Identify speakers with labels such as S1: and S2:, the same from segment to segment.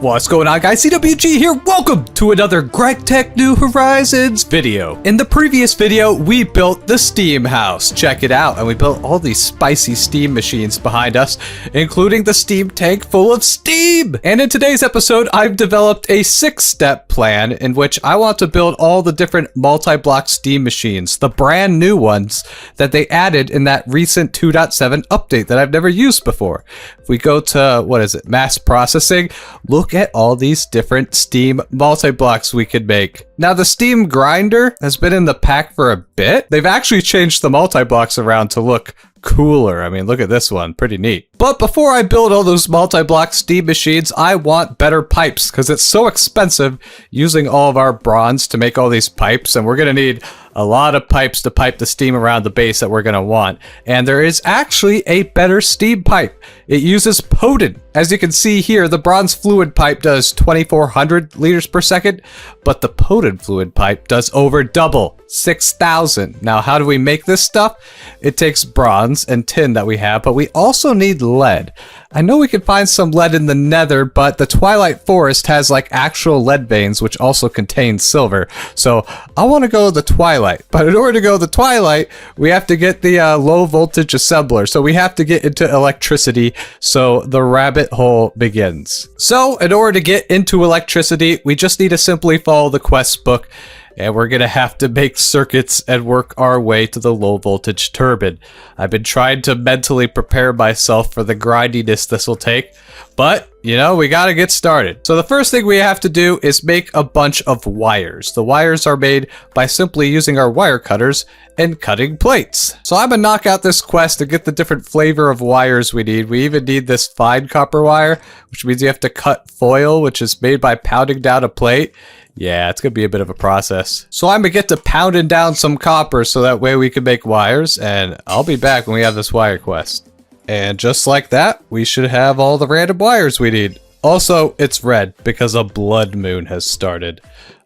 S1: What's going on, guys? CWG here. Welcome to another Gregtech New Horizons video. In the previous video, we built the steam house. Check it out. And we built all these spicy steam machines behind us, including the steam tank full of steam. And in today's episode, I've developed a 6-step plan in which I want to build all the different multi-block steam machines, the brand new ones that they added in that recent 2.7 update that I've never used before. If we go to, mass processing, look at all these different steam multi-blocks we could make. Now, the steam grinder has been in the pack for a bit. They've actually changed the multi-blocks around to look cooler. I mean, look at this one, pretty neat. But before I build all those multi-block steam machines, I want better pipes because it's so expensive using all of our bronze to make all these pipes, and we're gonna need a lot of pipes to pipe the steam around the base that we're gonna want. And there is actually a better steam pipe. It uses potent. As you can see here, the bronze fluid pipe does 2,400 liters per second, but the potent fluid pipe does over double, 6,000. Now, how do we make this stuff? It takes bronze and tin that we have, but we also need lead. I know we can find some lead in the nether, but the Twilight Forest has like actual lead veins, which also contain silver. So I want to go the Twilight, but in order to go the Twilight, we have to get the low voltage assembler. So we have to get into electricity. So the rabbit hole begins. So in order to get into electricity, we just need to simply follow the quest book. And we're gonna have to make circuits and work our way to the low voltage turbine. I've been trying to mentally prepare myself for the grindiness this will take, but you know, we gotta get started. So the first thing we have to do is make a bunch of wires. The wires are made by simply using our wire cutters and cutting plates. So I'm gonna knock out this quest to get the different flavor of wires we need. We even need this fine copper wire, which means you have to cut foil, which is made by pounding down a plate. Yeah, it's gonna be a bit of a process. So I'm gonna get to pounding down some copper so that way we can make wires, and I'll be back when we have this wire quest. And just like that, we should have all the random wires we need. Also, it's red because a blood moon has started.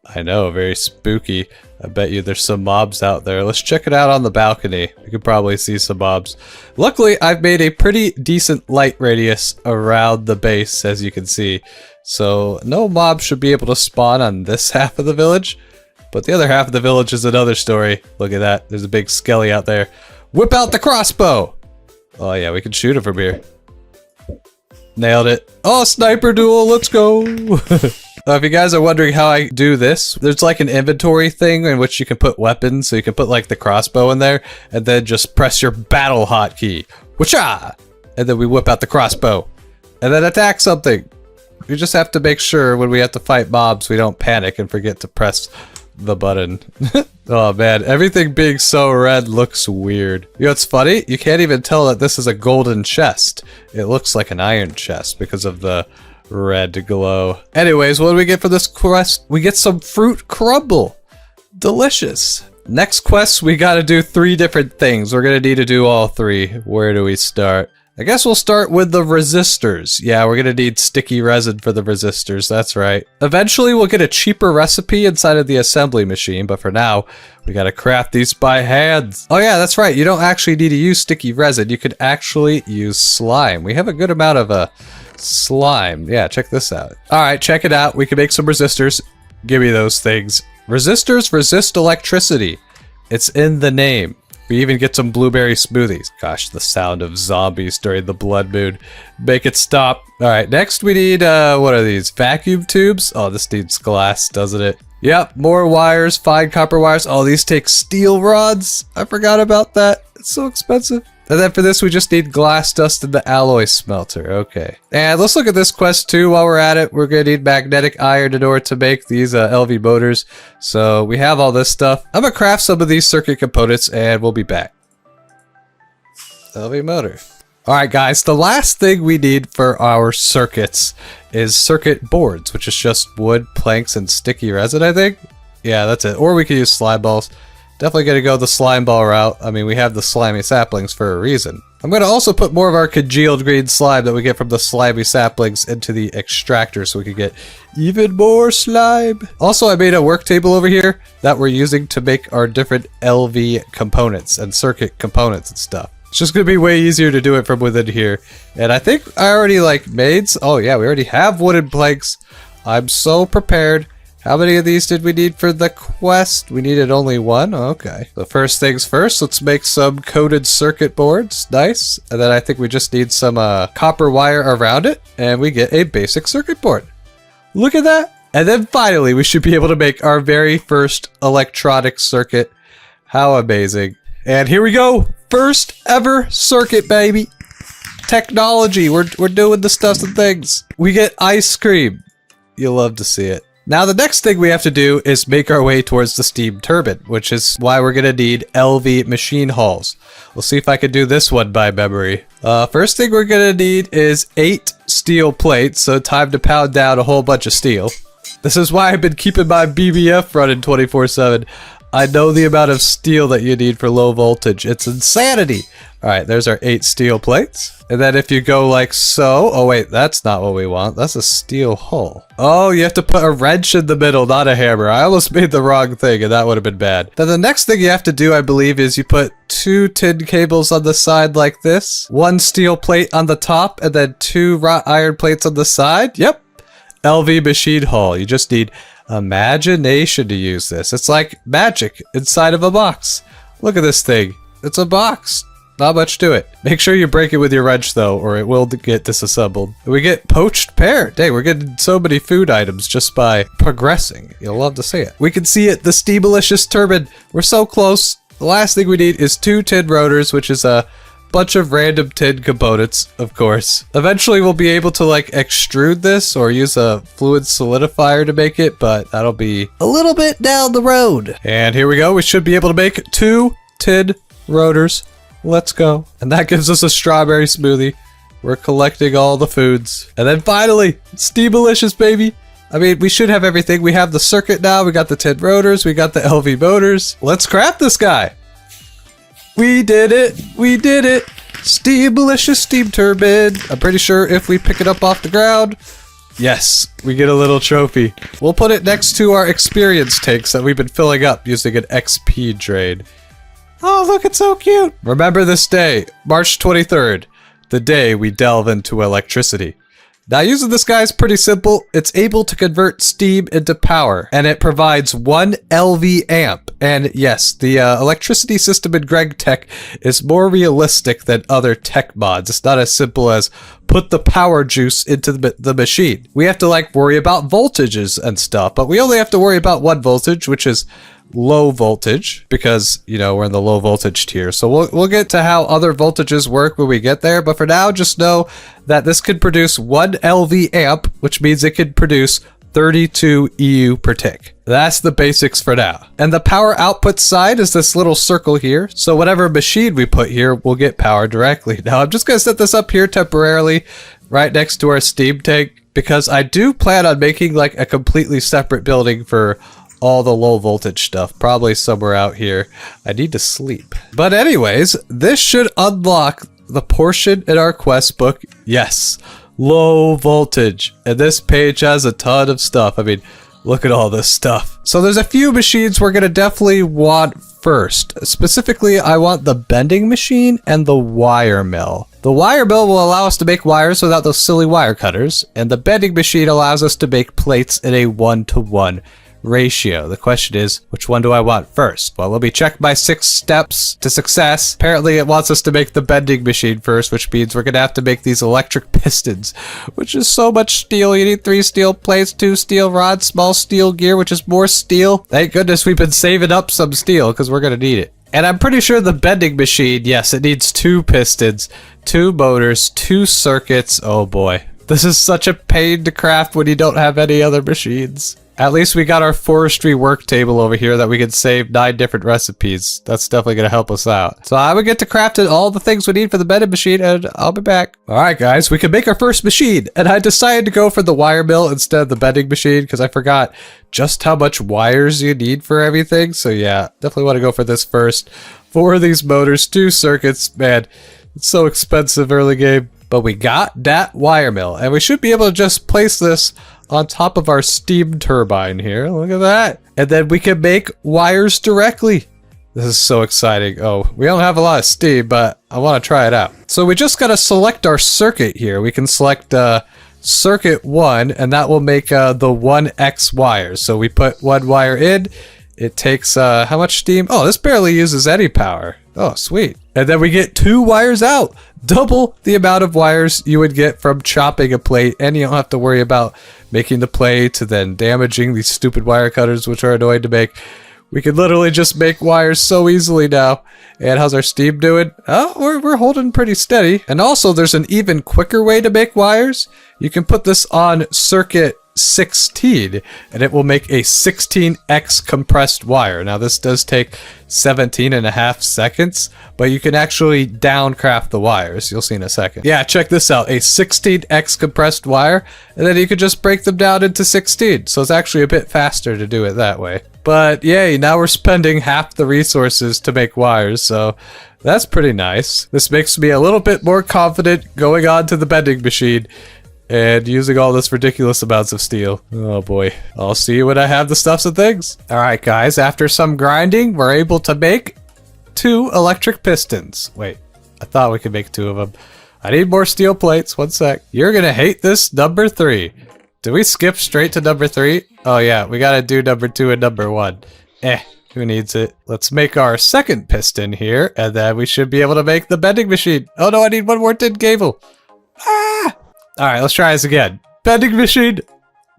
S1: I know, very spooky. I bet you there's some mobs out there. Let's check it out on the balcony. We could probably see some mobs. Luckily, I've made a pretty decent light radius around the base, as you can see. So no mob should be able to spawn on this half of the village, but the other half of the village is another story. Look at that. There's a big skelly out there. Whip out the crossbow. Oh yeah, we can shoot it from here. Nailed it. Oh, sniper duel. Let's go. If you guys are wondering how I do this, there's like an inventory thing in which you can put weapons. So you can put like the crossbow in there and then just press your battle hotkey. Whatcha! And then we whip out the crossbow and then attack something. We just have to make sure when we have to fight mobs, we don't panic and forget to press the button. Oh man, everything being so red looks weird. You know what's funny? You can't even tell that this is a golden chest. It looks like an iron chest because of the red glow. Anyways, what do we get for this quest? We get some fruit crumble. Delicious. Next quest, we gotta do 3 different things. We're gonna need to do all 3. Where do we start? I guess we'll start with the resistors. Yeah, we're gonna need sticky resin for the resistors, that's right. Eventually we'll get a cheaper recipe inside of the assembly machine, but for now, we gotta craft these by hand. Oh yeah, that's right, you don't actually need to use sticky resin, you could actually use slime. We have a good amount of slime. Yeah, check this out. Alright, check it out, we can make some resistors. Give me those things. Resistors resist electricity. It's in the name. We even get some blueberry smoothies. Gosh, the sound of zombies during the blood moon. Make it stop. Alright, next we need, what are these? Vacuum tubes? Oh, this needs glass, doesn't it? Yep, more wires, fine copper wires. Oh, these take steel rods. I forgot about that. It's so expensive. And then for this, we just need glass dust in the alloy smelter. Okay. And let's look at this quest too while we're at it. We're gonna need magnetic iron in order to make these LV motors. So we have all this stuff. I'm gonna craft some of these circuit components and we'll be back. LV motor. Alright guys, the last thing we need for our circuits is circuit boards, which is just wood, planks, and sticky resin, I think. Yeah, that's it. Or we could use slime balls. Definitely gonna go the slime ball route. I mean, we have the slimy saplings for a reason. I'm gonna also put more of our congealed green slime that we get from the slimy saplings into the extractor so we can get even more slime. Also, I made a work table over here that we're using to make our different LV components and circuit components and stuff. It's just gonna be way easier to do it from within here. And I think I already like made, oh yeah, we already have wooden planks. I'm so prepared. How many of these did we need for the quest? We needed only one? Okay. So first things first, let's make some coated circuit boards. Nice. And then I think we just need some copper wire around it, and we get a basic circuit board. Look at that. And then finally, we should be able to make our very first electronic circuit. How amazing. And here we go. First ever circuit, baby. Technology. We're doing the stuff and things. We get ice cream. You'll love to see it. Now the next thing we have to do is make our way towards the steam turbine, which is why we're gonna need LV machine hulls. We'll see if I can do this one by memory. First thing we're gonna need is 8 steel plates, so time to pound down a whole bunch of steel. This is why I've been keeping my BBF running 24/7. I know the amount of steel that you need for low voltage. It's insanity. All right, there's our 8 steel plates. And then if you go like so, oh wait, that's not what we want. That's a steel hull. Oh, you have to put a wrench in the middle, not a hammer. I almost made the wrong thing and that would have been bad. Then the next thing you have to do, I believe, is you put 2 tin cables on the side like this, 1 steel plate on the top, and then 2 wrought iron plates on the side. Yep, LV machine hull. You just need imagination to use this. It's like magic inside of a box. Look at this thing. It's a box. Not much to it. Make sure you break it with your wrench though, or it will get disassembled. We get poached pear. Dang, we're getting so many food items just by progressing. You'll love to see it. We can see it, the Steamalicious turbine. We're so close. The last thing we need is 2 tin rotors, which is a bunch of random tin components, of course. Eventually we'll be able to like extrude this or use a fluid solidifier to make it, but that'll be a little bit down the road. And here we go. We should be able to make 2 tin rotors. Let's go. And that gives us a strawberry smoothie. We're collecting all the foods. And then finally, Steamalicious, baby. I mean, we should have everything. We have the circuit now. We got the tin rotors. We got the LV motors. Let's craft this guy. We did it. We did it. Steamalicious steam turbine. I'm pretty sure if we pick it up off the ground, yes, we get a little trophy. We'll put it next to our experience tanks that we've been filling up using an XP drain. Oh, look, it's so cute. Remember this day, March 23rd, the day we delve into electricity. Now, using this guy is pretty simple. It's able to convert steam into power, and it provides 1 LV amp. And yes, the electricity system in Gregtech is more realistic than other tech mods. It's not as simple as put the power juice into the machine. We have to like worry about voltages and stuff, but we only have to worry about 1 voltage, which is low voltage, because you know we're in the low voltage tier. So we'll get to how other voltages work when we get there, but for now just know that this could produce 1 LV amp, which means it could produce 32 EU per tick. That's the basics for now. And the power output side is this little circle here, so whatever machine we put here will get power directly. Now I'm just gonna set this up here temporarily right next to our steam tank, because I do plan on making like a completely separate building for all the low voltage stuff, probably somewhere out here. I need to sleep. But anyways, this should unlock the portion in our quest book. Yes, low voltage. And this page has a ton of stuff. I mean, look at all this stuff. So there's a few machines we're gonna definitely want first. Specifically, I want the bending machine and the wire mill. The wire mill will allow us to make wires without those silly wire cutters, and the bending machine allows us to make plates in a 1-to-1 ratio. The question is, which one do I want first? Well, let me check my 6 steps to success. Apparently it wants us to make the bending machine first, which means we're gonna have to make these electric pistons, which is so much steel. You need 3 steel plates, 2 steel rods, small steel gear, which is more steel. Thank goodness we've been saving up some steel, because we're gonna need it. And I'm pretty sure the bending machine, yes, it needs 2 pistons, 2 motors, 2 circuits. Oh boy, this is such a pain to craft when you don't have any other machines. At least we got our forestry work table over here that we can save 9 different recipes. That's definitely going to help us out. So I would get to crafting all the things we need for the bending machine, and I'll be back. Alright guys, we can make our first machine, and I decided to go for the wire mill instead of the bending machine because I forgot just how much wires you need for everything. So yeah, definitely want to go for this first. 4 of these motors, 2 circuits. Man, it's so expensive early game. But we got that wire mill, and we should be able to just place this on top of our steam turbine here. Look at that. And then we can make wires directly. This is so exciting. Oh, we don't have a lot of steam, but I want to try it out. So we just got to select our circuit here. We can select circuit 1, and that will make the 1x wires. So we put 1 wire in. It takes how much steam? Oh, this barely uses any power. Oh, sweet. And then we get 2 wires out. Double the amount of wires you would get from chopping a plate, and you don't have to worry about making the plate and then damaging these stupid wire cutters, which are annoying to make. We can literally just make wires so easily now. And how's our steam doing? Oh, we're holding pretty steady. And also, there's an even quicker way to make wires. You can put this on circuit 16, and it will make a 16x compressed wire. Now, this does take 17.5 seconds, but you can actually downcraft the wires. You'll see in a second. Yeah, check this out. A 16x compressed wire, and then you could just break them down into 16. So it's actually a bit faster to do it that way. But yay, now we're spending half the resources to make wires, so that's pretty nice. This makes me a little bit more confident going on to the bending machine and using all this ridiculous amounts of steel. Oh boy. I'll see you when I have the stuffs and things. Alright guys, after some grinding, we're able to make 2 electric pistons. Wait, I thought we could make 2 of them. I need more steel plates, 1 sec. You're gonna hate this number 3. Did we skip straight to number 3? Oh yeah, we gotta do number 2 and number 1. Who needs it? Let's make our second piston here, and then we should be able to make the bending machine. Oh no, I need 1 more tin cable. Ah! Alright, let's try this again. Bending machine.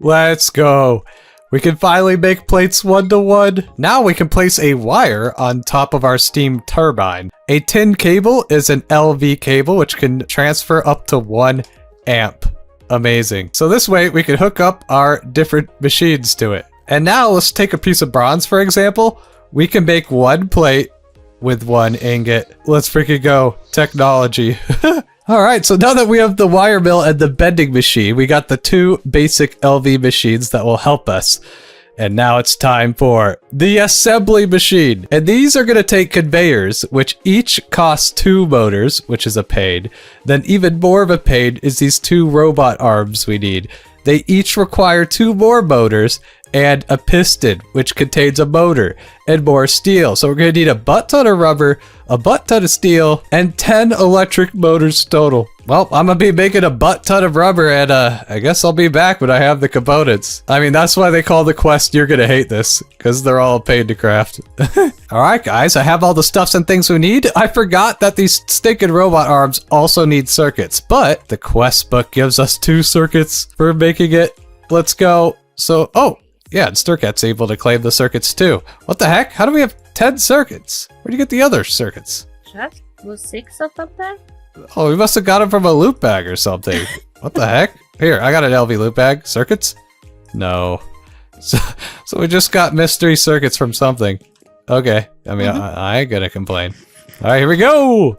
S1: Let's go. We can finally make plates 1 to 1. Now we can place a wire on top of our steam turbine. A tin cable is an LV cable, which can transfer up to 1 amp. Amazing. So this way we can hook up our different machines to it. And now let's take a piece of bronze, for example. We can make 1 plate with 1 ingot. Let's freaking go. Technology. Alright, so now that we have the wire mill and the bending machine, we got the 2 basic LV machines that will help us. And now it's time for the assembly machine. And these are going to take conveyors, which each cost 2 motors, which is a pain. Then even more of a pain is these 2 robot arms we need. They each require 2 more motors and a piston, which contains a motor and more steel. So we're going to need a butt ton of rubber, a butt ton of steel, and 10 electric motors total. Well, I'm going to be making a butt ton of rubber, and I guess I'll be back when I have the components. I mean, that's why they call the quest You're Gonna Hate This, because they're all paid to craft. Alright guys, I have all the stuffs and things we need. I forgot that these stinking robot arms also need circuits, but the quest book gives us 2 circuits for making it. Let's go. So, oh, yeah, and Sturket's able to claim the circuits too. What the heck? How do we have 10 circuits? Where do you get the other circuits?
S2: Just was 6 of them there?
S1: Oh, we must have got them from a loot bag or something. What the heck? Here, I got an LV loot bag. Circuits? No. So we just got mystery circuits from something. Okay. I mean, I ain't gonna complain. Alright, here we go!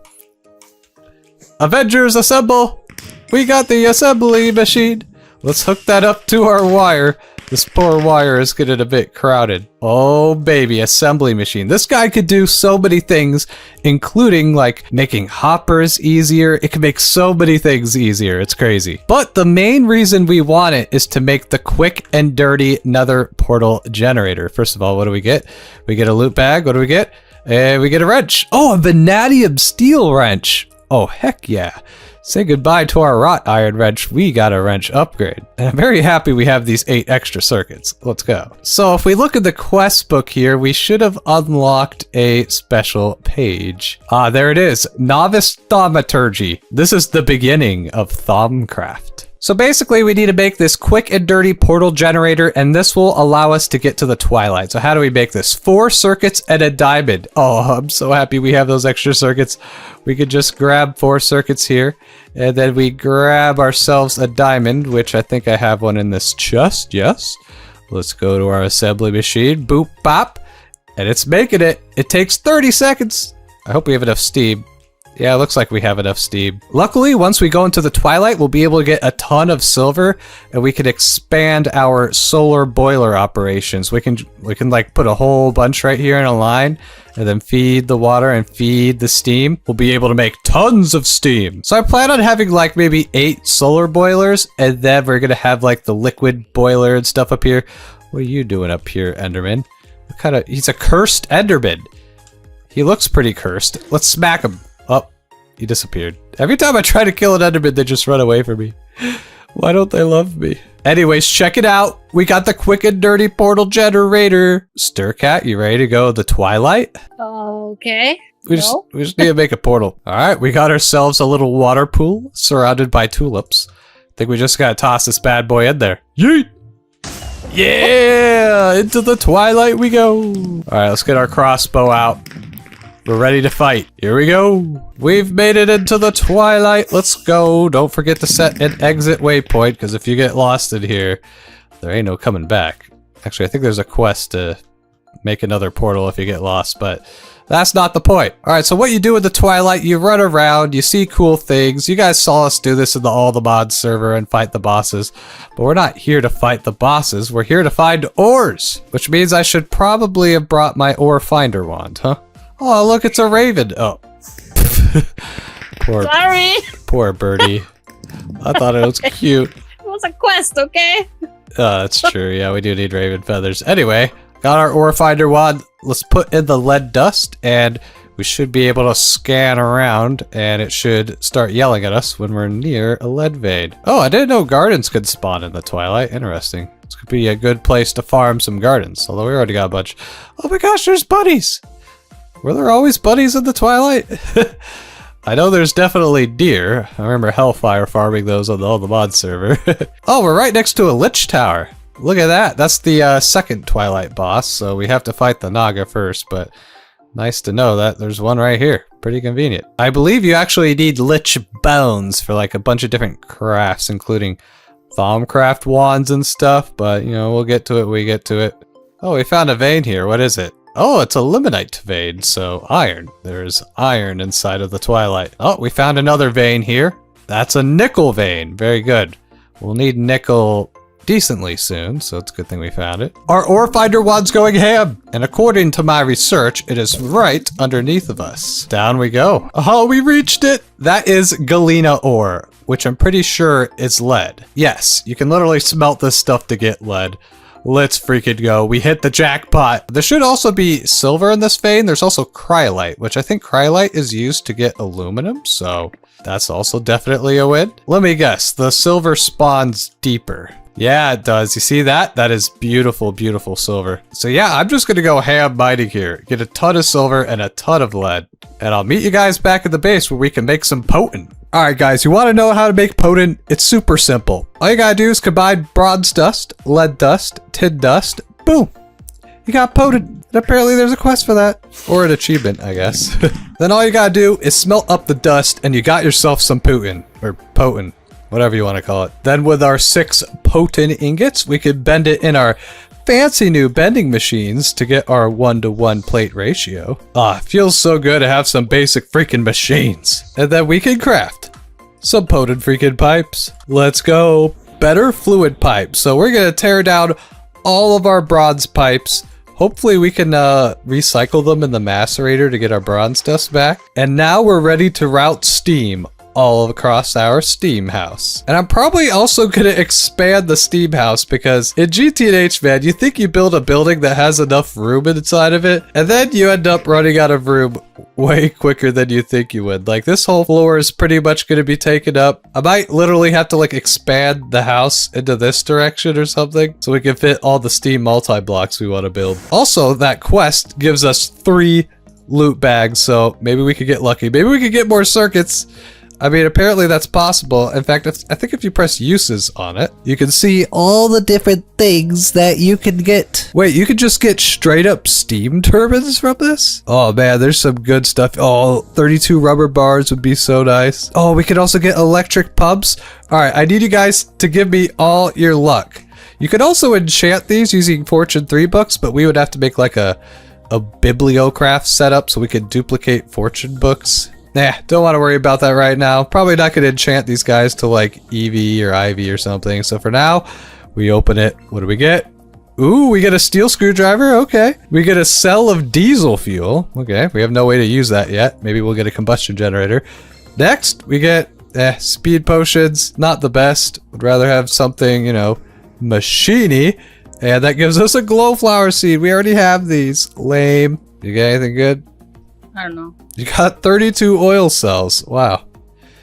S1: Avengers, assemble! We got the assembly machine! Let's hook that up to our wire. This poor wire is getting a bit crowded. Oh baby, assembly machine. This guy could do so many things, including like making hoppers easier. It can make so many things easier. It's crazy. But the main reason we want it is to make the quick and dirty nether portal generator. First of all, what do we get? We get a loot bag. What do we get? We get a wrench. Oh, a vanadium steel wrench. Oh, heck yeah. Say goodbye to our wrought iron wrench. We got a wrench upgrade. And I'm very happy we have these 8 extra circuits. Let's go. So if we look at the quest book here, we should have unlocked a special page. Ah, there it is. Novice Thaumaturgy. This is the beginning of Thaumcraft. So basically we need to make this quick and dirty portal generator, and this will allow us to get to the twilight. So how do we make this? 4 circuits and a diamond. Oh, I'm so happy we have those extra circuits. We could just grab 4 circuits here, and then we grab ourselves a diamond, which I think I have one in this chest. Yes. Let's go to our assembly machine. Boop, bop. And it's making it. It takes 30 seconds. I hope we have enough steam. Yeah, it looks like we have enough steam. Luckily, once we go into the twilight, we'll be able to get a ton of silver, and we can expand our solar boiler operations. We can like put a whole bunch right here in a line, and then feed the water and feed the steam. We'll be able to make tons of steam. So I plan on having like maybe 8 solar boilers, and then we're gonna have like the liquid boiler and stuff up here. What are you doing up here, Enderman? What kind of? He's a cursed Enderman. He looks pretty cursed. Let's smack him. Oh, he disappeared. Every time I try to kill an Enderman, they just run away from me. Why don't they love me? Anyways, check it out. We got the quick and dirty portal generator. Stircat, you ready to go to the Twilight?
S2: Okay.
S1: We just need to make a portal. All right, we got ourselves a little water pool surrounded by tulips. I think we just gotta toss this bad boy in there. Yeet! Yeah! Into the Twilight we go. All right, let's get our crossbow out. We're ready to fight. Here we go. We've made it into the Twilight. Let's go. Don't forget to set an exit waypoint, because if you get lost in here, there ain't no coming back. Actually, I think there's a quest to make another portal if you get lost, but that's not the point. All right, so what you do in the Twilight, you run around, you see cool things. You guys saw us do this in the All the Mods server and fight the bosses, but we're not here to fight the bosses. We're here to find ores, which means I should probably have brought my ore finder wand, huh? Oh, look, it's a raven. Oh.
S2: Sorry.
S1: Poor birdie. I thought it was cute.
S2: It was a quest, okay?
S1: That's true. Yeah, we do need raven feathers. Anyway, got our ore finder wand. Let's put in the lead dust, and we should be able to scan around, and it should start yelling at us when we're near a lead vein. Oh, I didn't know gardens could spawn in the Twilight. Interesting. This could be a good place to farm some gardens, although we already got a bunch. Oh my gosh, there's bunnies! Were there always bunnies in the Twilight? I know there's definitely deer. I remember Hellfire farming those on the All the Mods server. Oh, we're right next to a lich tower. Look at that. That's the second Twilight boss, so we have to fight the Naga first, but nice to know that there's one right here. Pretty convenient. I believe you actually need lich bones for like a bunch of different crafts, including Thaumcraft wands and stuff, but you know, we'll get to it when we get to it. Oh, we found a vein here. What is it? Oh, it's a limonite vein, so iron. There's iron inside of the Twilight. Oh, we found another vein here. That's a nickel vein. Very good. We'll need nickel decently soon, so it's a good thing we found it. Our ore finder wand's going ham, and according to my research, it is right underneath of us. Down we go. Oh, we reached it! That is galena ore, which I'm pretty sure is lead. Yes, you can literally smelt this stuff to get lead. Let's freaking go. We hit the jackpot. There should also be silver in this vein. There's also cryolite, which I think cryolite is used to get aluminum, so that's also definitely a win. Let me guess, the silver spawns deeper. Yeah, it does. You see that? That is beautiful, beautiful silver. So yeah, I'm just gonna go ham mining here. Get a ton of silver and a ton of lead. And I'll meet you guys back at the base where we can make some potent. Alright guys, you want to know how to make potent? It's super simple. All you gotta do is combine bronze dust, lead dust, tin dust, boom! You got potent. And apparently there's a quest for that. Or an achievement, I guess. Then all you gotta do is smelt up the dust and you got yourself some potent. Or potent. Whatever you want to call it. Then with our 6 potent ingots, we could bend it in our fancy new bending machines to get our 1-to-1 plate ratio. Ah, feels so good to have some basic freaking machines. And then we can craft some potent freaking pipes. Let's go. Better fluid pipes. So we're going to tear down all of our bronze pipes. Hopefully we can recycle them in the macerator to get our bronze dust back. And now we're ready to route steam all across our steam house. And I'm probably also going to expand the steam house because in GTNH, man, you think you build a building that has enough room inside of it, and then you end up running out of room way quicker than you think you would. Like, this whole floor is pretty much going to be taken up. I might literally have to like expand the house into this direction or something so we can fit all the steam multi-blocks we want to build. Also, that quest gives us 3 loot bags, so maybe we could get lucky. Maybe we could get more circuits. I mean, apparently that's possible. In fact, I think if you press uses on it, you can see all the different things that you can get. Wait, you could just get straight up steam turbines from this? Oh man, there's some good stuff. Oh, 32 rubber bars would be so nice. Oh, we could also get electric pumps. All right, I need you guys to give me all your luck. You could also enchant these using Fortune 3 books, but we would have to make like a bibliocraft setup so we could duplicate fortune books. Nah, don't want to worry about that right now. Probably not going to enchant these guys to like EV or IV or something. So for now, we open it. What do we get? Ooh, we get a steel screwdriver. Okay. We get a cell of diesel fuel. Okay, we have no way to use that yet. Maybe we'll get a combustion generator. Next, we get speed potions. Not the best. Would rather have something, you know, machiney. And that gives us a glowflower seed. We already have these. Lame. You get anything good?
S2: I don't know.
S1: You got 32 oil cells. Wow.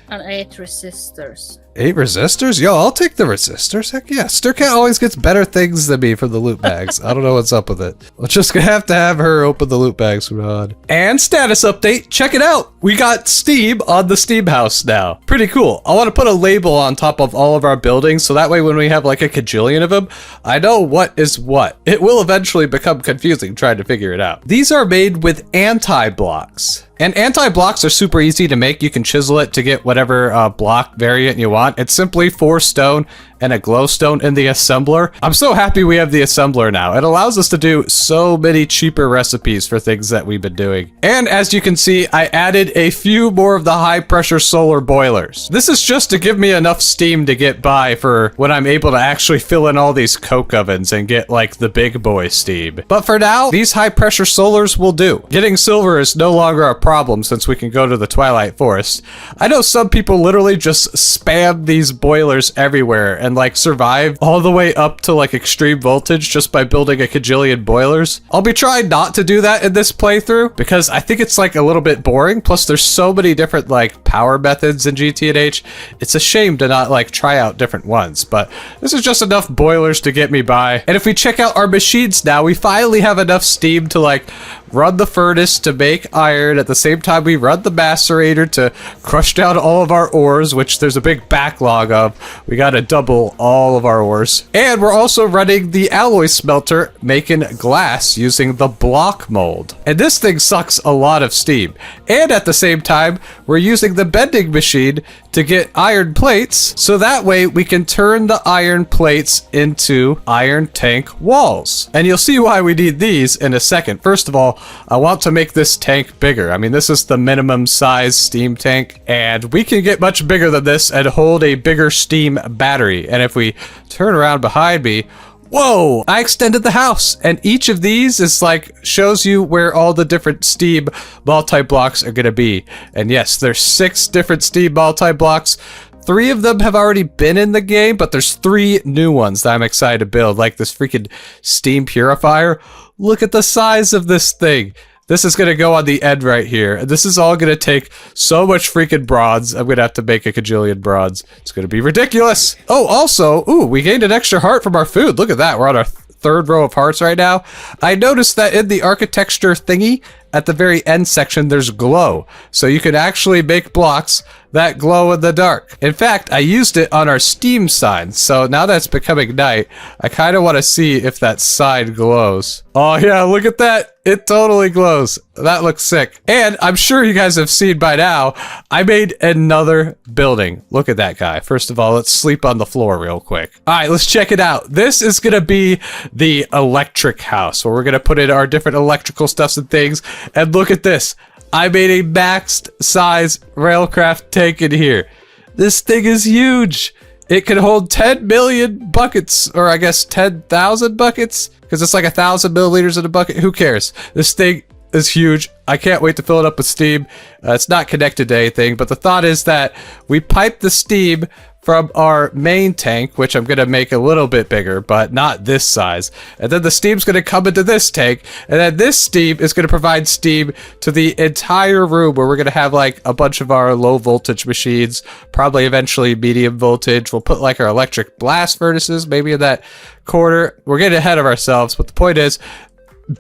S2: And 8 resistors.
S1: 8 resistors? Yo, I'll take the resistors. Heck yeah. Stircat always gets better things than me from the loot bags. I don't know what's up with it. We're just gonna have to have her open the loot bags from now on. And status update. Check it out. We got Steam on the Steam house now. Pretty cool. I want to put a label on top of all of our buildings so that way when we have like a cajillion of them, I know what is what. It will eventually become confusing trying to figure it out. These are made with anti-blocks. And anti-blocks are super easy to make. You can chisel it to get whatever block variant you want. It's simply 4 stone and a glowstone in the assembler. I'm so happy we have the assembler now. It allows us to do so many cheaper recipes for things that we've been doing. And as you can see, I added a few more of the high pressure solar boilers. This is just to give me enough steam to get by for when I'm able to actually fill in all these coke ovens and get like the big boy steam. But for now, these high pressure solars will do. Getting silver is no longer a problem since we can go to the Twilight Forest. I know some people literally just spam these boilers everywhere and like survive all the way up to like extreme voltage just by building a cajillion boilers. I'll be trying not to do that in this playthrough because I think it's like a little bit boring. Plus there's so many different like power methods in GTNH. It's a shame to not like try out different ones, but this is just enough boilers to get me by. And if we check out our machines now, we finally have enough steam to like run the furnace to make iron. At the same time, we run the macerator to crush down all of our ores, which there's a big backlog of. We gotta double all of our ores. And we're also running the alloy smelter, making glass using the block mold. And this thing sucks a lot of steam. And at the same time, we're using the bending machine to get iron plates, so that way we can turn the iron plates into iron tank walls. And you'll see why we need these in a second. First of all, I want to make this tank bigger. I mean, this is the minimum size steam tank, and we can get much bigger than this and hold a bigger steam battery. And if we turn around behind me, whoa, I extended the house, and each of these is like shows you where all the different steam multi-blocks are gonna be. And yes, there's 6 different steam multi-blocks. 3 of them have already been in the game, but there's 3 new ones that I'm excited to build, like this freaking steam purifier. Look at the size of this thing. This is going to go on the end right here. This is all going to take so much freaking bronze. I'm going to have to make a cajillion bronze. It's going to be ridiculous. Oh, also, ooh, we gained an extra heart from our food. Look at that. We're on our 3rd row of hearts right now. I noticed that in the architecture thingy, at the very end section, there's glow. So you can actually make blocks that glow in the dark. In fact, I used it on our steam sign. So now that it's becoming night, I kind of want to see if that sign glows. Oh yeah, look at that. It totally glows. That looks sick. And I'm sure you guys have seen by now, I made another building. Look at that guy. First of all, let's sleep on the floor real quick. All right, let's check it out. This is going to be the electric house where we're going to put in our different electrical stuffs and things. And look at this. I made a maxed size railcraft tank in here. This thing is huge. It can hold 10 million buckets, or I guess 10,000 buckets, because it's like 1,000 milliliters in a bucket. Who cares? This thing is huge. I can't wait to fill it up with steam. It's not connected to anything, but the thought is that we pipe the steam from our main tank, which I'm going to make a little bit bigger, but not this size. And then the steam's going to come into this tank, and then this steam is going to provide steam to the entire room where we're going to have like a bunch of our low voltage machines, probably eventually medium voltage. We'll put like our electric blast furnaces maybe in that corner. We're getting ahead of ourselves, but the point is,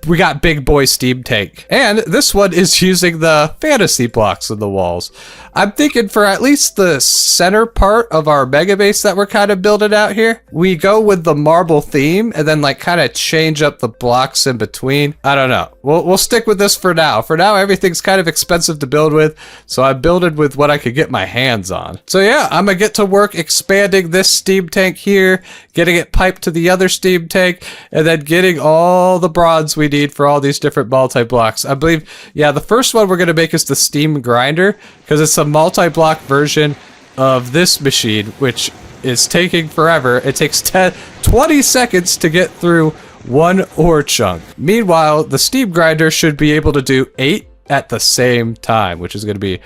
S1: we got big boy steam tank. And this one is using the fantasy blocks in the walls. I'm thinking for at least the center part of our mega base that we're kind of building out here, we go with the marble theme and then like kind of change up the blocks in between. I don't know. We'll stick with this for now. For now, everything's kind of expensive to build with, so I builded with what I could get my hands on. So yeah, I'm gonna get to work expanding this steam tank here, getting it piped to the other steam tank, and then getting all the bronze we need for all these different multi-blocks. I believe, yeah, the first one we're going to make is the steam grinder, because it's a multi-block version of this machine, which is taking forever. It takes 20 seconds to get through one ore chunk. Meanwhile, the steam grinder should be able to do 8 at the same time, which is going to be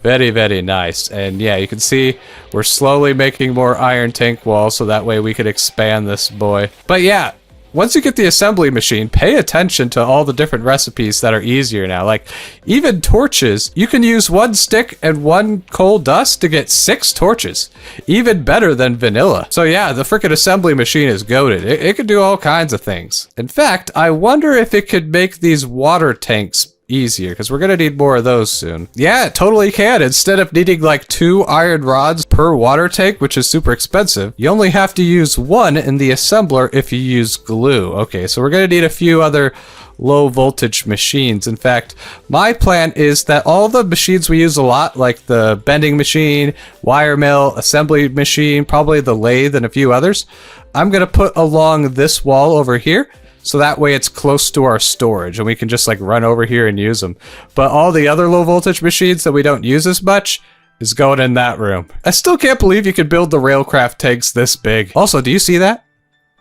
S1: very, very nice. And yeah, you can see we're slowly making more iron tank walls, so that way we could expand this boy. But yeah, once you get the assembly machine, pay attention to all the different recipes that are easier now. Like, even torches, you can use 1 stick and 1 coal dust to get 6 torches. Even better than vanilla. So yeah, the frickin' assembly machine is goated. It can do all kinds of things. In fact, I wonder if it could make these water tanks easier, because we're gonna need more of those soon. Yeah, it totally can. Instead of needing like 2 iron rods per water tank, which is super expensive, you only have to use 1 in the assembler if you use glue. Okay, so we're gonna need a few other low voltage machines. In fact, my plan is that all the machines we use a lot, like the bending machine, wire mill, assembly machine, probably the lathe and a few others, I'm gonna put along this wall over here. So that way it's close to our storage and we can just like run over here and use them. But all the other low voltage machines that we don't use as much is going in that room. I still can't believe you could build the railcraft tanks this big. Also, do you see that?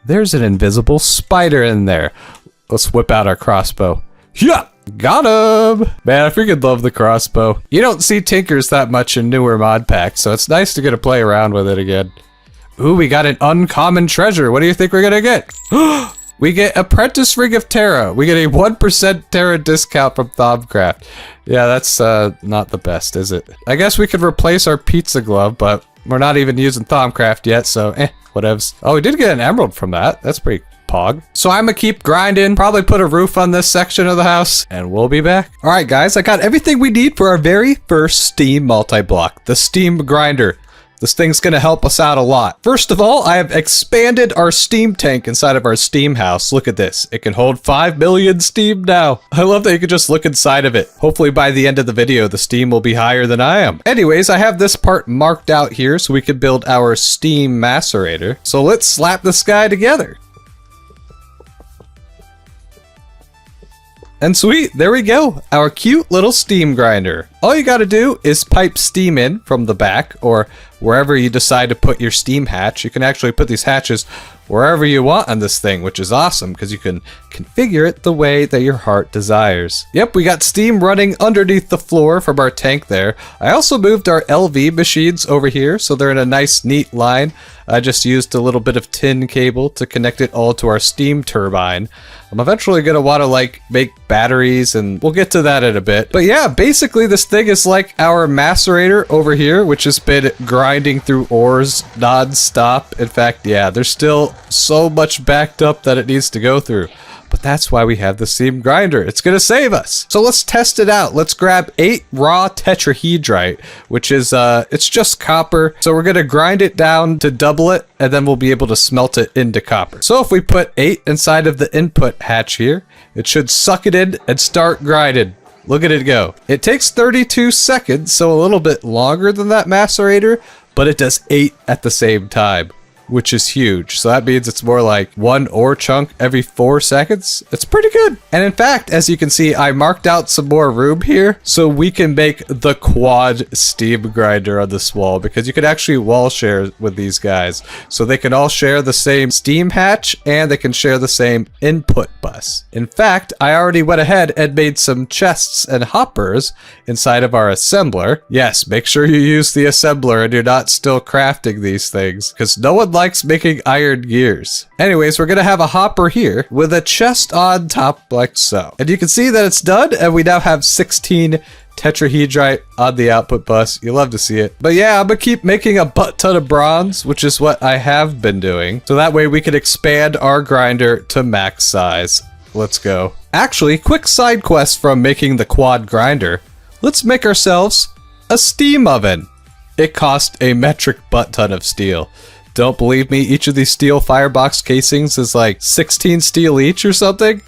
S1: There's an invisible spider in there. Let's whip out our crossbow. Yeah, got him! Man, I freaking love the crossbow. You don't see tinkers that much in newer mod packs, so it's nice to get to play around with it again. Ooh, we got an uncommon treasure. What do you think we're gonna get? We get Apprentice Ring of Terra. We get a 1% Terra discount from Thaumcraft. Yeah, that's not the best, is it? I guess we could replace our pizza glove, but we're not even using Thaumcraft yet, so whatevs. Oh, we did get an emerald from that. That's pretty pog. So I'm gonna keep grinding, probably put a roof on this section of the house, and we'll be back. All right, guys, I got everything we need for our very first Steam multi-block, the Steam Grinder. This thing's gonna help us out a lot. First of all, I have expanded our steam tank inside of our steam house. Look at this. It can hold 5 million steam now. I love that you can just look inside of it. Hopefully by the end of the video, the steam will be higher than I am. Anyways, I have this part marked out here so we can build our steam macerator. So let's slap this guy together. And sweet, there we go, our cute little steam grinder. All you gotta do is pipe steam in from the back or wherever you decide to put your steam hatch. You can actually put these hatches wherever you want on this thing, which is awesome because you can configure it the way that your heart desires. Yep, we got steam running underneath the floor from our tank there. I also moved our LV machines over here so they're in a nice neat line. I just used a little bit of tin cable to connect it all to our steam turbine. I'm eventually going to want to like make batteries and we'll get to that in a bit. But yeah, basically this thing is like our macerator over here, which has been grinding through ores non-stop. In fact, yeah, there's still so much backed up that it needs to go through. But that's why we have the steam grinder. It's gonna save us. So let's test it out. Let's grab 8 raw tetrahedrite, which is, it's just copper. So we're gonna grind it down to double it, and then we'll be able to smelt it into copper. So if we put 8 inside of the input hatch here, it should suck it in and start grinding. Look at it go. It takes 32 seconds, so a little bit longer than that macerator, but it does 8 at the same time, which is huge. So that means it's more like 1 ore chunk every 4 seconds. It's pretty good. And in fact, as you can see, I marked out some more room here so we can make the quad steam grinder on this wall, because you can actually wall share with these guys. So they can all share the same steam hatch and they can share the same input bus. In fact, I already went ahead and made some chests and hoppers inside of our assembler. Yes, make sure you use the assembler and you're not still crafting these things, because no one likes making iron gears. Anyways, we're gonna have a hopper here with a chest on top like so. And you can see that it's done, and we now have 16 tetrahedrite on the output bus. You love to see it. But yeah, I'm gonna keep making a butt ton of bronze, which is what I have been doing. So that way we can expand our grinder to max size. Let's go. Actually, quick side quest from making the quad grinder. Let's make ourselves a steam oven. It cost a metric butt ton of steel. Don't believe me? Each of these steel firebox casings is like 16 steel each or something?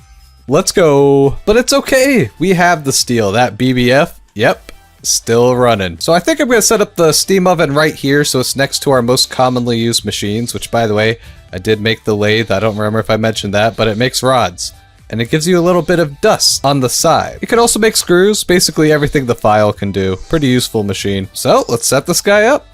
S1: Let's go. But it's okay. We have the steel. That BBF, yep, still running. So I think I'm going to set up the steam oven right here so it's next to our most commonly used machines, which by the way, I did make the lathe. I don't remember if I mentioned that, but it makes rods. And it gives you a little bit of dust on the side. You can also make screws, basically everything the file can do. Pretty useful machine. So let's set this guy up.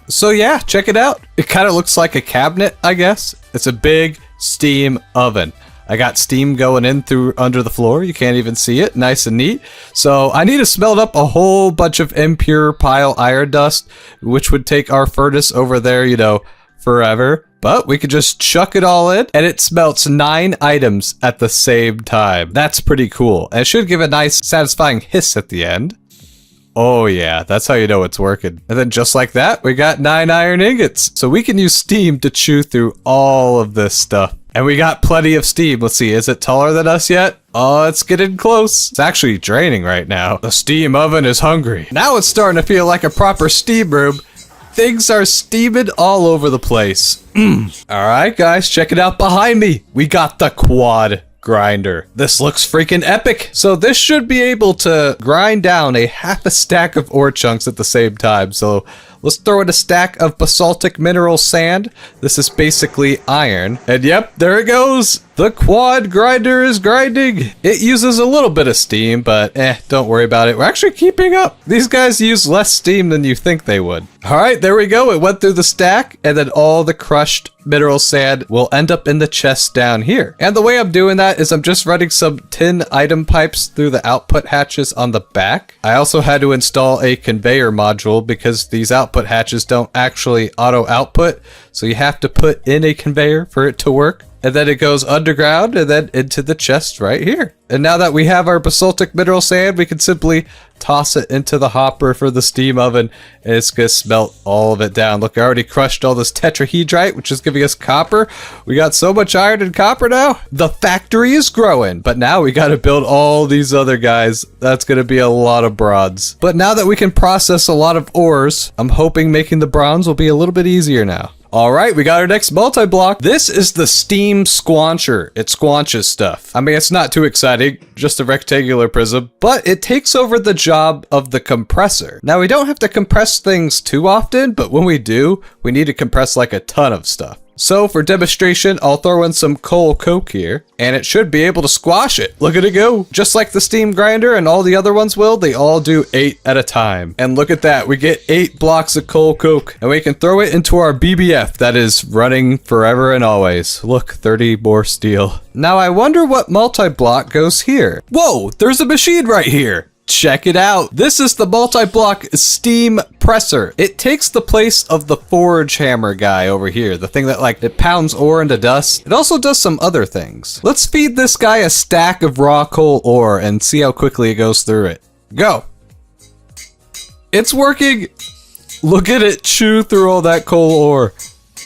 S1: So yeah, check it out. It kind of looks like a cabinet, I guess. It's a big steam oven. I got steam going in through under the floor. You can't even see it. Nice and neat. So I need to smelt up a whole bunch of impure pile iron dust, which would take our furnace over there, you know, forever. But we could just chuck it all in and it smelts 9 items at the same time. That's pretty cool. And it should give a nice satisfying hiss at the end. Oh yeah, that's how you know it's working. And then just like that, we got 9 iron ingots. So we can use steam to chew through all of this stuff. And we got plenty of steam. Let's see, is it taller than us yet? Oh, it's getting close. It's actually draining right now. The steam oven is hungry. Now it's starting to feel like a proper steam room. Things are steaming all over the place. Alright guys, check it out behind me. We got the quad grinder. This looks freaking epic. So this should be able to grind down a half a stack of ore chunks at the same time. So let's throw in a stack of basaltic mineral sand. This is basically iron. And yep, there it goes. The quad grinder is grinding. It uses a little bit of steam, but don't worry about it. We're actually keeping up. These guys use less steam than you think they would. All right, there we go. It went through the stack, and then all the crushed mineral sand will end up in the chest down here. And the way I'm doing that is I'm just running some tin item pipes through the output hatches on the back. I also had to install a conveyor module because these output hatches don't actually auto output. So you have to put in a conveyor for it to work. And then it goes underground and then into the chest right here. And now that we have our basaltic mineral sand, we can simply toss it into the hopper for the steam oven. And it's going to smelt all of it down. Look, I already crushed all this tetrahedrite, which is giving us copper. We got so much iron and copper now. The factory is growing. But now we got to build all these other guys. That's going to be a lot of bronze. But now that we can process a lot of ores, I'm hoping making the bronze will be a little bit easier now. Alright, we got our next multi-block. This is the steam squancher. It squanches stuff. I mean, it's not too exciting, just a rectangular prism, but it takes over the job of the compressor. Now, we don't have to compress things too often, but when we do, we need to compress like a ton of stuff. So for demonstration, I'll throw in some coal coke here, and it should be able to squash it. Look at it go. Just like the steam grinder and all the other ones will, they all do 8 at a time. And look at that, we get 8 blocks of coal coke, and we can throw it into our BBF that is running forever and always. Look, 30 more steel. Now I wonder what multi-block goes here. Whoa, there's a machine right here. Check it out. This is the multi-block steam presser. It takes the place of the forge hammer guy over here. The thing that like it pounds ore into dust. It also does some other things. Let's feed this guy a stack of raw coal ore and see how quickly it goes through it. Go. It's working. Look at it chew through all that coal ore.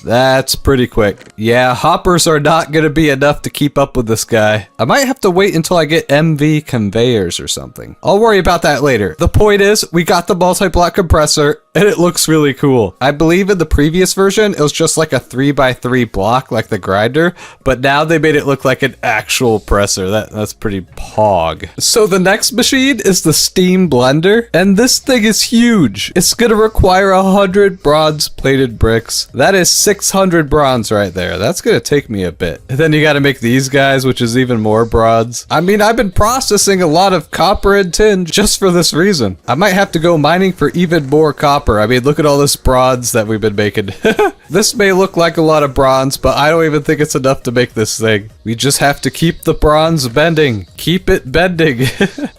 S1: That's pretty quick. Yeah, hoppers are not gonna be enough to keep up with this guy. I might have to wait until I get MV conveyors or something. I'll worry about that later. The point is, we got the multi-block compressor, and it looks really cool. I believe in the previous version, it was just like a 3x3 block like the grinder, but now they made it look like an actual presser. That's pretty pog. So the next machine is the steam blender, and this thing is huge. It's gonna require 100 bronze-plated bricks. That is 600 bronze right there. That's gonna take me a bit. And then you gotta make these guys, which is even more bronze. I mean, I've been processing a lot of copper and tin just for this reason. I might have to go mining for even more copper. I mean, look at all this bronze that we've been making. This may look like a lot of bronze, but I don't even think it's enough to make this thing. We just have to keep the bronze bending. Keep it bending.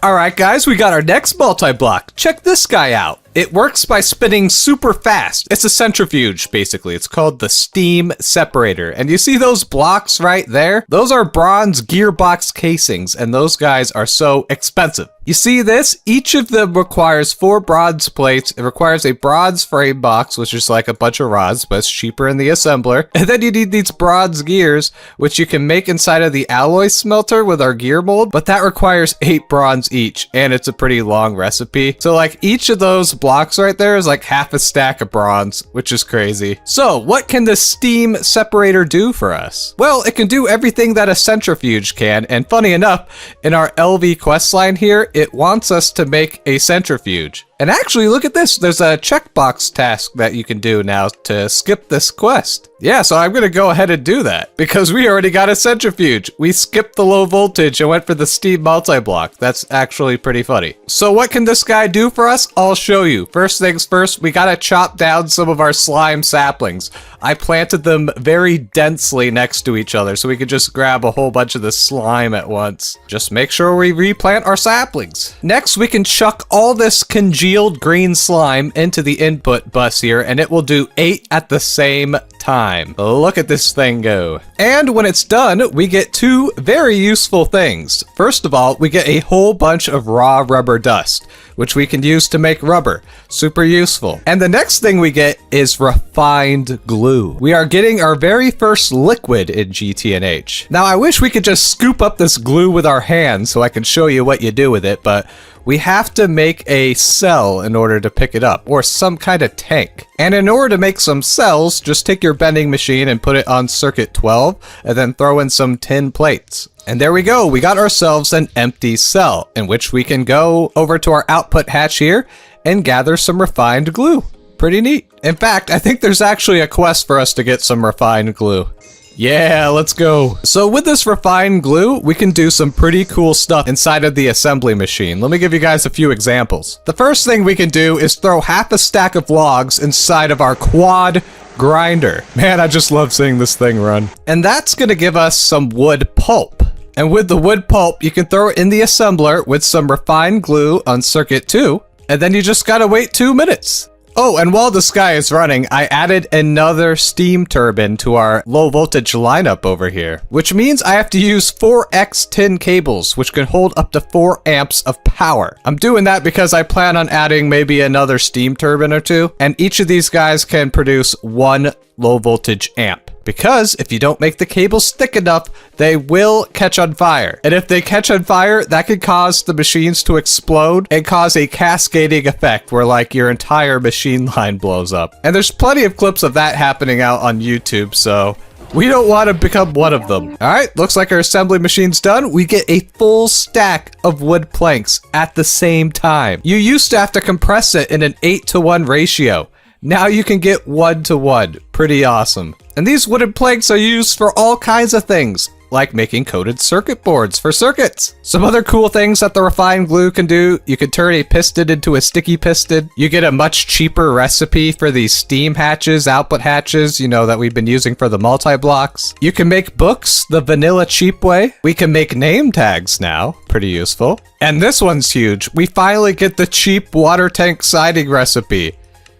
S1: Alright guys, we got our next multi-block. Check this guy out. It works by spinning super fast. It's a centrifuge, basically. It's called the steam separator. And you see those blocks right there? Those are bronze gearbox casings, and those guys are so expensive. You see this? Each of them requires 4 bronze plates. It requires a bronze frame box, which is like a bunch of rods, but it's cheaper in the assembler. And then you need these bronze gears, which you can make inside of the alloy smelter with our gear mold, but that requires 8 bronze each, and it's a pretty long recipe. So like each of those blocks right there is like half a stack of bronze, which is crazy. So what can this steam separator do for us? Well, it can do everything that a centrifuge can, and funny enough, in our LV questline here, it wants us to make a centrifuge. And actually, look at this. There's a checkbox task that you can do now to skip this quest. Yeah, so I'm gonna go ahead and do that because we already got a centrifuge. We skipped the low voltage and went for the steam multi-block. That's actually pretty funny. So what can this guy do for us? I'll show you. First things first, we gotta chop down some of our slime saplings. I planted them very densely next to each other so we could just grab a whole bunch of the slime at once. Just make sure we replant our saplings. Next, we can chuck all this congealed green slime into the input bus here, and it will do 8 at the same time. Look at this thing go. And when it's done, we get two very useful things. First of all, we get a whole bunch of raw rubber dust, which we can use to make rubber. Super useful. And the next thing we get is refined glue. We are getting our very first liquid in GTNH. Now, I wish we could just scoop up this glue with our hands so I can show you what you do with it, but we have to make a cell in order to pick it up, or some kind of tank. And in order to make some cells, just take your bending machine and put it on circuit 12, and then throw in some tin plates. And there we go, we got ourselves an empty cell, in which we can go over to our output hatch here, and gather some refined glue. Pretty neat. In fact, I think there's actually a quest for us to get some refined glue. Yeah, let's go. So with this refined glue, we can do some pretty cool stuff inside of the assembly machine. Let me give you guys a few examples. The first thing we can do is throw half a stack of logs inside of our quad grinder. Man, I just love seeing this thing run. And that's gonna give us some wood pulp. And with the wood pulp, you can throw it in the assembler with some refined glue on circuit 2, and then you just gotta wait 2 minutes. Oh, and while this guy is running, I added another steam turbine to our low voltage lineup over here, which means I have to use 4x10 cables, which can hold up to 4 amps of power. I'm doing that because I plan on adding maybe another steam turbine or two, and each of these guys can produce 1 low voltage amp. Because if you don't make the cables thick enough, they will catch on fire. And if they catch on fire, that could cause the machines to explode and cause a cascading effect where like your entire machine line blows up. And there's plenty of clips of that happening out on YouTube, so we don't want to become one of them. All right, looks like our assembly machine's done. We get a full stack of wood planks at the same time. You used to have to compress it in an 8:1 ratio. Now you can get 1:1. Pretty awesome. And these wooden planks are used for all kinds of things, like making coated circuit boards for circuits. Some other cool things that the refined glue can do: you can turn a piston into a sticky piston. You get a much cheaper recipe for these steam hatches, output hatches, you know, that we've been using for the multi-blocks. You can make books the vanilla cheap way. We can make name tags now. Pretty useful. And this one's huge. We finally get the cheap water tank siding recipe.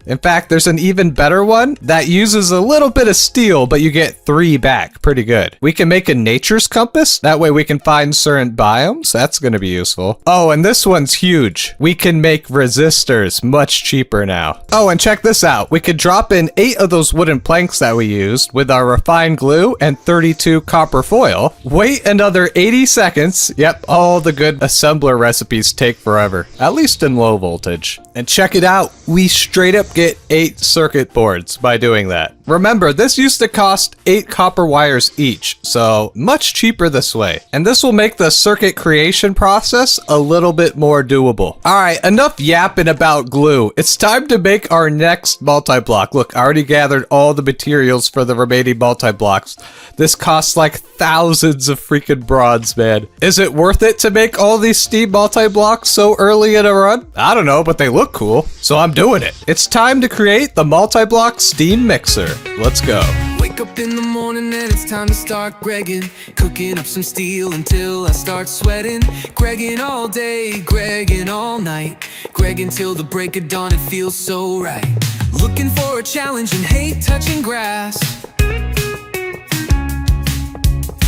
S1: In fact, there's an even better one that uses a little bit of steel, but you get 3 back. Pretty good. We can make a nature's compass. That way we can find certain biomes. That's going to be useful. Oh, and this one's huge. We can make resistors much cheaper now. Oh, and check this out. We could drop in 8 of those wooden planks that we used with our refined glue and 32 copper foil. Wait another 80 seconds. Yep, all the good assembler recipes take forever, at least in low voltage. And check it out. We straight up get 8 circuit boards by doing that. Remember, this used to cost 8 copper wires each, so much cheaper this way. And this will make the circuit creation process a little bit more doable. Alright, enough yapping about glue. It's time to make our next multi-block. Look, I already gathered all the materials for the remaining multi-blocks. This costs like thousands of freaking bronze, man. Is it worth it to make all these steam multi-blocks so early in a run? I don't know, but they look cool, so I'm doing it. It's time to create the multi-block steam mixer. Let's go.
S3: Wake up in the morning and it's time to start gregging. Cooking up some steel until I start sweating. Gregging all day, gregging all night. Gregging till the break of dawn, it feels so right. Looking for a challenge and hate touching grass.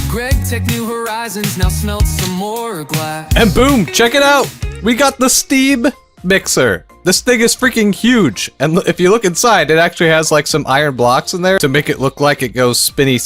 S3: Gregtech New Horizons, now smelt some more glass.
S1: And boom, check it out. We got the steam mixer. This thing is freaking huge, and if you look inside, it actually has like some iron blocks in there to make it look like it goes spinny.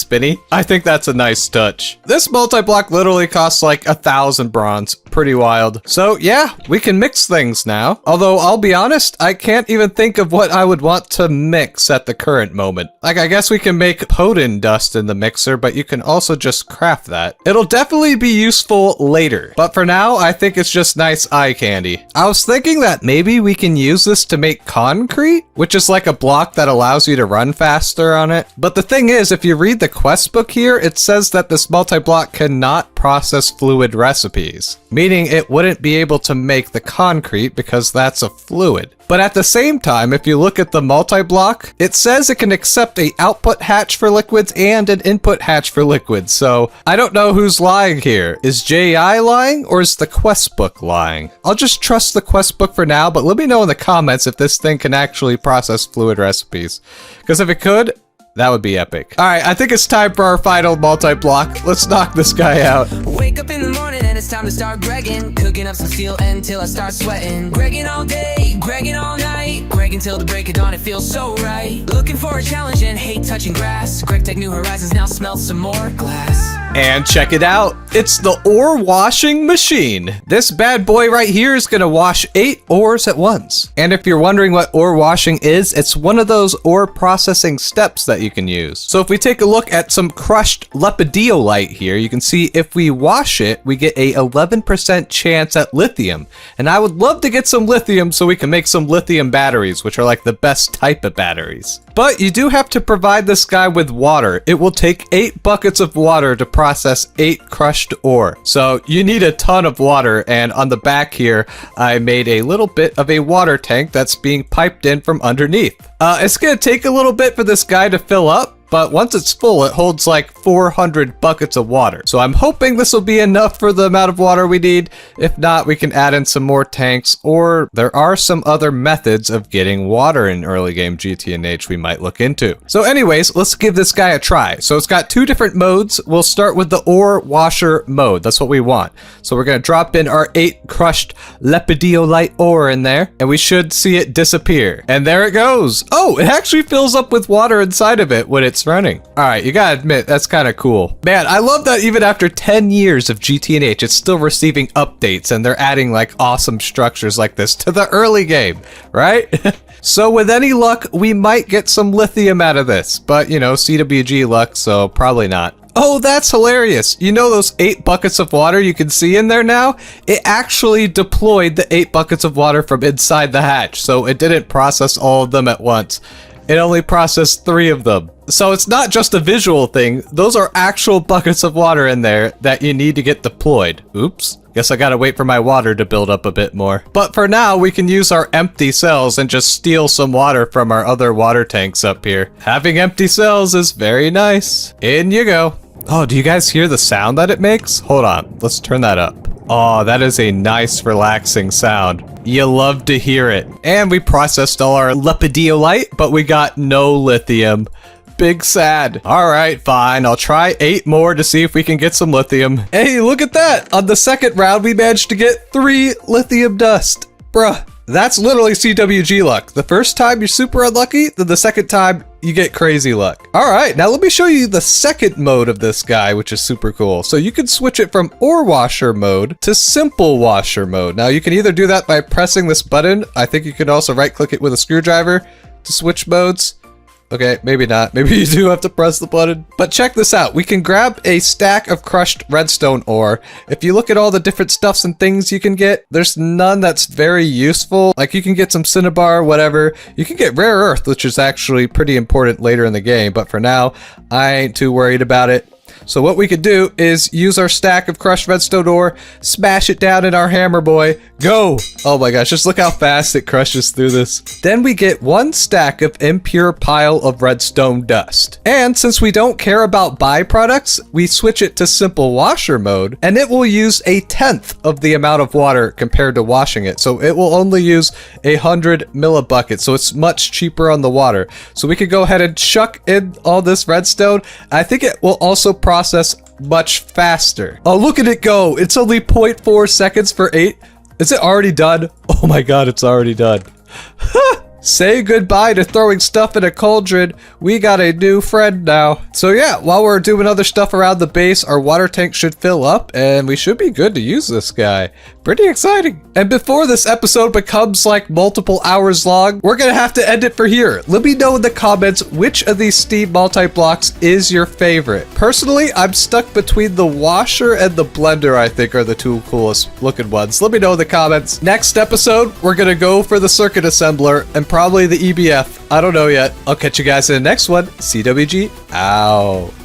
S1: I think that's a nice touch. This multi-block literally costs like 1,000 bronze. Pretty wild. So yeah, we can mix things now. Although I'll be honest, I can't even think of what I would want to mix at the current moment. Like, I guess we can make Podin dust in the mixer, but you can also just craft that. It'll definitely be useful later, but for now, I think it's just nice eye candy. I was thinking that maybe we can use this to make concrete, which is like a block that allows you to run faster on it. But the thing is, if you read the quest book here, it says that this multi-block cannot process fluid recipes, meaning it wouldn't be able to make the concrete because that's a fluid. But at the same time, if you look at the multi-block, it says it can accept an output hatch for liquids and an input hatch for liquids. So I don't know who's lying here. Is JI lying or is the quest book lying? I'll just trust the quest book for now, but let me know in the comments if this thing can actually process fluid recipes. Because if it could, That would be epic. All right, I think it's time for our final multi-block. Let's knock this guy out.
S3: Wake up in the morning and it's time to start Gregging. Cooking up some steel until I start sweating. Gregging all day, Gregging all night. Gregging till the break of dawn, it feels so right. Looking for a challenge and hate touching grass. Gregtech New Horizons now smell some more glass.
S1: And check it out, it's the ore washing machine. This bad boy right here is gonna wash 8 ores at once. And if you're wondering what ore washing is, it's one of those ore processing steps that you can use. So if we take a look at some crushed lepidolite here, you can see if we wash it, we get a 11% chance at lithium. And I would love to get some lithium so we can make some lithium batteries, which are like the best type of batteries. But you do have to provide this guy with water. It will take 8 buckets of water to process 8 crushed ore. So you need a ton of water, and on the back here, I made a little bit of a water tank that's being piped in from underneath. It's gonna take a little bit for this guy to fill up, but once it's full, it holds like 400 buckets of water. So I'm hoping this will be enough for the amount of water we need. If not, we can add in some more tanks, or there are some other methods of getting water in early game GTNH we might look into. So anyways, let's give this guy a try. So it's got 2 different modes. We'll start with the ore washer mode. That's what we want. So we're gonna drop in our 8 crushed lepidolite ore in there, and we should see it disappear. And there it goes. Oh, it actually fills up with water inside of it when it's running. All right, you gotta admit, that's kind of cool. Man, I love that even after 10 years of GTNH, it's still receiving updates and they're adding like awesome structures like this to the early game, right? So with any luck, we might get some lithium out of this, but you know, CWG luck, so probably not. Oh, that's hilarious. You know those 8 buckets of water you can see in there now? It actually deployed the 8 buckets of water from inside the hatch, so it didn't process all of them at once. It only processed 3 of them. So it's not just a visual thing, those are actual buckets of water in there that you need to get deployed. Oops. Guess I gotta wait for my water to build up a bit more. But for now, we can use our empty cells and just steal some water from our other water tanks up here. Having empty cells is very nice. In you go. Oh, do you guys hear the sound that it makes? Hold on, let's turn that up. Oh, that is a nice, relaxing sound. You love to hear it. And we processed all our lepidolite, but we got no lithium. Big sad. All right, fine. I'll try 8 more to see if we can get some lithium. Hey, look at that. On the second round, we managed to get 3 lithium dust. Bruh, that's literally CWG luck. The first time you're super unlucky, then the second time you get crazy luck. All right, now let me show you the second mode of this guy, which is super cool. So you can switch it from ore washer mode to simple washer mode. Now you can either do that by pressing this button. I think you can also right click it with a screwdriver to switch modes. Okay, maybe not. Maybe you do have to press the button. But check this out. We can grab a stack of crushed redstone ore. If you look at all the different stuffs and things you can get, there's none that's very useful. Like you can get some cinnabar, whatever. You can get rare earth, which is actually pretty important later in the game. But for now, I ain't too worried about it. So what we could do is use our stack of crushed redstone ore, smash it down in our hammer boy, go! Oh my gosh, just look how fast it crushes through this. Then we get 1 stack of impure pile of redstone dust. And since we don't care about byproducts, we switch it to simple washer mode, and it will use 1/10 of the amount of water compared to washing it. So it will only use 100 millibuckets, so it's much cheaper on the water. So we could go ahead and chuck in all this redstone. I think it will also process much faster. Oh, look at it go. It's only 0.4 seconds for 8. Is it already done? Oh my god, it's already done. Say goodbye to throwing stuff in a cauldron. We got a new friend now. So yeah, while we're doing other stuff around the base, our water tank should fill up and we should be good to use this guy. Pretty exciting. And before this episode becomes like multiple hours long, we're gonna have to end it for here. Let me know in the comments which of these Steam multi-blocks is your favorite. Personally, I'm stuck between the washer and the blender, I think are the 2 coolest looking ones. Let me know in the comments. Next episode, we're gonna go for the circuit assembler and probably the EBF. I don't know yet. I'll catch you guys in the next one. CWG, ow.